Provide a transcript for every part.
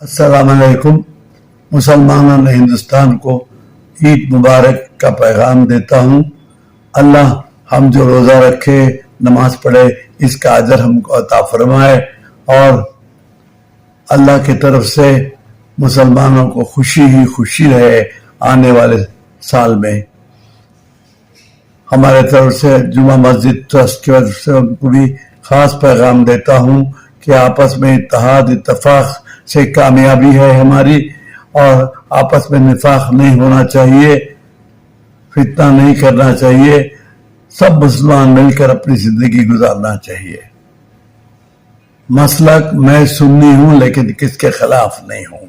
अस्सलाम वालेकुम। मुसलमानों ने हिंदुस्तान को ईद मुबारक का पैगाम देता हूँ। अल्लाह हम जो रोज़ा रखे, नमाज पढ़े, इसका अजर हमको अता फरमाए और अल्लाह की तरफ से मुसलमानों को खुशी ही खुशी रहे आने वाले साल में। हमारे तरफ से जुमा मस्जिद ट्रस्ट की वजह से उनको भी खास पैगाम देता हूँ कि आपस में इत्तेहाद इत्तफाक से कामयाबी है हमारी और आपस में निफाक नहीं होना चाहिए, फितना नहीं करना चाहिए, सब मुसलमान मिलकर अपनी जिंदगी गुजारना चाहिए। मसलक मैं सुन्नी हूँ लेकिन किसके खिलाफ नहीं हूँ।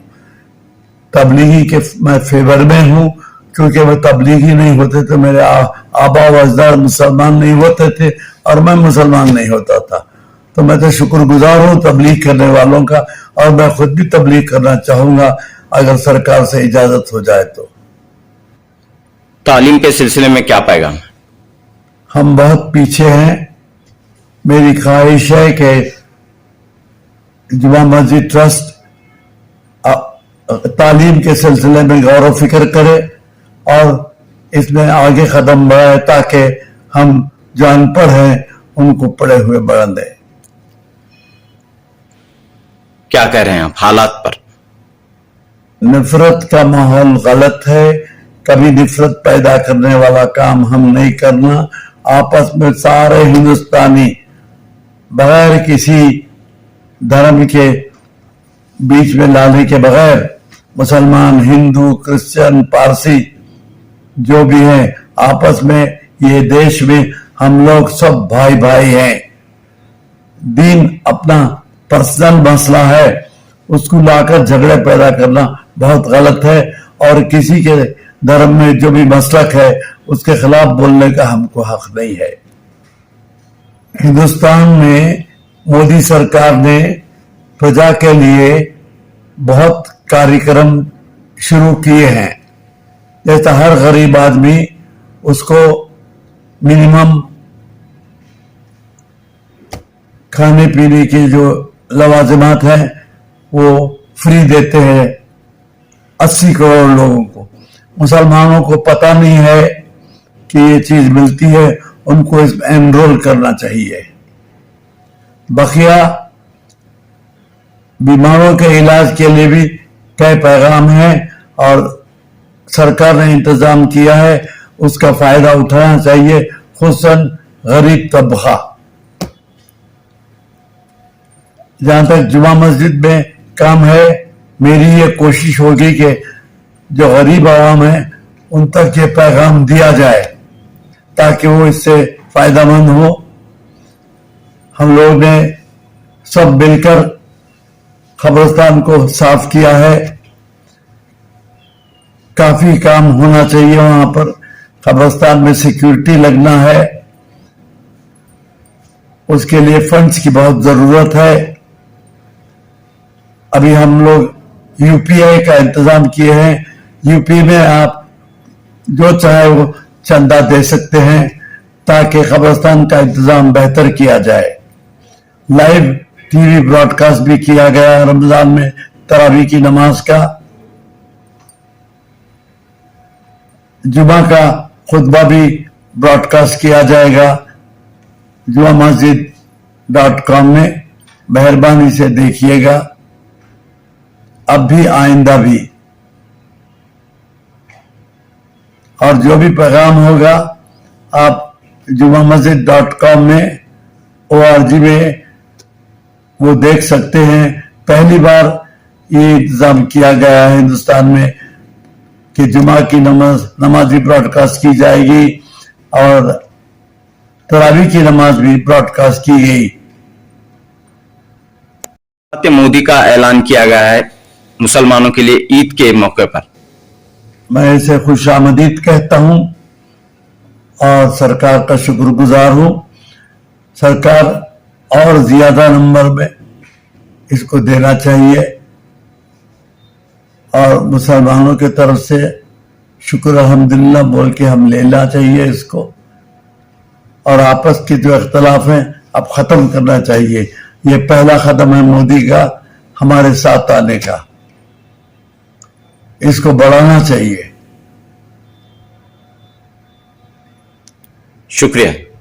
तबलीगी के मैं फेवर में हूँ क्योंकि वो तबलीगी नहीं होते तो मेरे आबा व अजदाद मुसलमान नहीं होते थे और मैं मुसलमान नहीं होता था। तो मैं तो शुक्रगुजार हूँ तबलीग करने वालों का और मैं खुद भी तबलीग करना चाहूंगा अगर सरकार से इजाजत हो जाए तो। तालीम के सिलसिले में क्या पैगाम है? हम बहुत पीछे हैं। मेरी ख्वाहिश है कि जुमा मस्जिद ट्रस्ट तालीम के सिलसिले में गौर फिक्र करे और इसमें आगे कदम बढ़ाए ताकि हम जो अनपढ़ हैं उनको पढ़े हुए बढ़न दें। क्या कह रहे हैं आप हालात पर? नफरत का माहौल गलत है। कभी नफरत पैदा करने वाला काम हम नहीं करना। आपस में सारे हिंदुस्तानी बगैर किसी धर्म के बीच में लाने के बगैर मुसलमान, हिंदू, क्रिश्चियन, पारसी जो भी हैं आपस में ये देश में हम लोग सब भाई भाई हैं। दीन अपना पर्सनल मसला है, उसको लाकर झगड़े पैदा करना बहुत गलत है और किसी के धर्म में जो भी मसलक है उसके खिलाफ बोलने का हमको हक नहीं है। हिंदुस्तान में मोदी सरकार ने प्रजा के लिए बहुत कार्यक्रम शुरू किए हैं। जैसे हर गरीब आदमी उसको मिनिमम खाने पीने की जो लवाजमात हैं वो फ्री देते हैं 80 करोड़ लोगों को। मुसलमानों को पता नहीं है कि ये चीज मिलती है, उनको इसमें एनरोल करना चाहिए। बकिया बीमारों के इलाज के लिए भी कई पैगाम है और सरकार ने इंतजाम किया है, उसका फायदा उठाना चाहिए, खुसूसन गरीब तबका। जहां तक जुमा मस्जिद में काम है, मेरी ये कोशिश होगी कि जो गरीब आवाम है उन तक ये पैगाम दिया जाए ताकि वो इससे फायदामंद हो। हम लोग ने सब मिलकर कब्रिस्तान को साफ किया है। काफी काम होना चाहिए वहां पर। कब्रिस्तान में सिक्योरिटी लगना है, उसके लिए फंड्स की बहुत जरूरत है। अभी हम लोग यूपीआई का इंतजाम किए हैं। यूपी में आप जो चाहे वो चंदा दे सकते हैं ताकि कब्रिस्तान का इंतजाम बेहतर किया जाए। लाइव टीवी ब्रॉडकास्ट भी किया गया रमजान में तरावी की नमाज का। जुमा का खुतबा भी ब्रॉडकास्ट किया जाएगा जुमा मस्जिद.com में। मेहरबानी से देखिएगा, अब भी आइंदा भी। और जो भी पैगाम होगा आप जुमा मस्जिद.com में ORG में वो देख सकते हैं। पहली बार ये इंतजाम किया गया है हिंदुस्तान में कि जुमा की नमाज भी ब्रॉडकास्ट की जाएगी और तरावी की नमाज भी ब्रॉडकास्ट की गई। मोदी का ऐलान किया गया है मुसलमानों के लिए ईद के मौके पर। मैं इसे खुशामदीद कहता हूं और सरकार का शुक्रगुजार हूं। सरकार और ज्यादा नंबर में इसको देना चाहिए और मुसलमानों की तरफ से शुक्र अल्हम्दुलिल्लाह बोल के हम लेना चाहिए इसको। और आपस के जो इख्तलाफ हैं अब खत्म करना चाहिए। ये पहला कदम है मोदी का हमारे साथ आने का। इसको बढ़ाना चाहिए. शुक्रिया.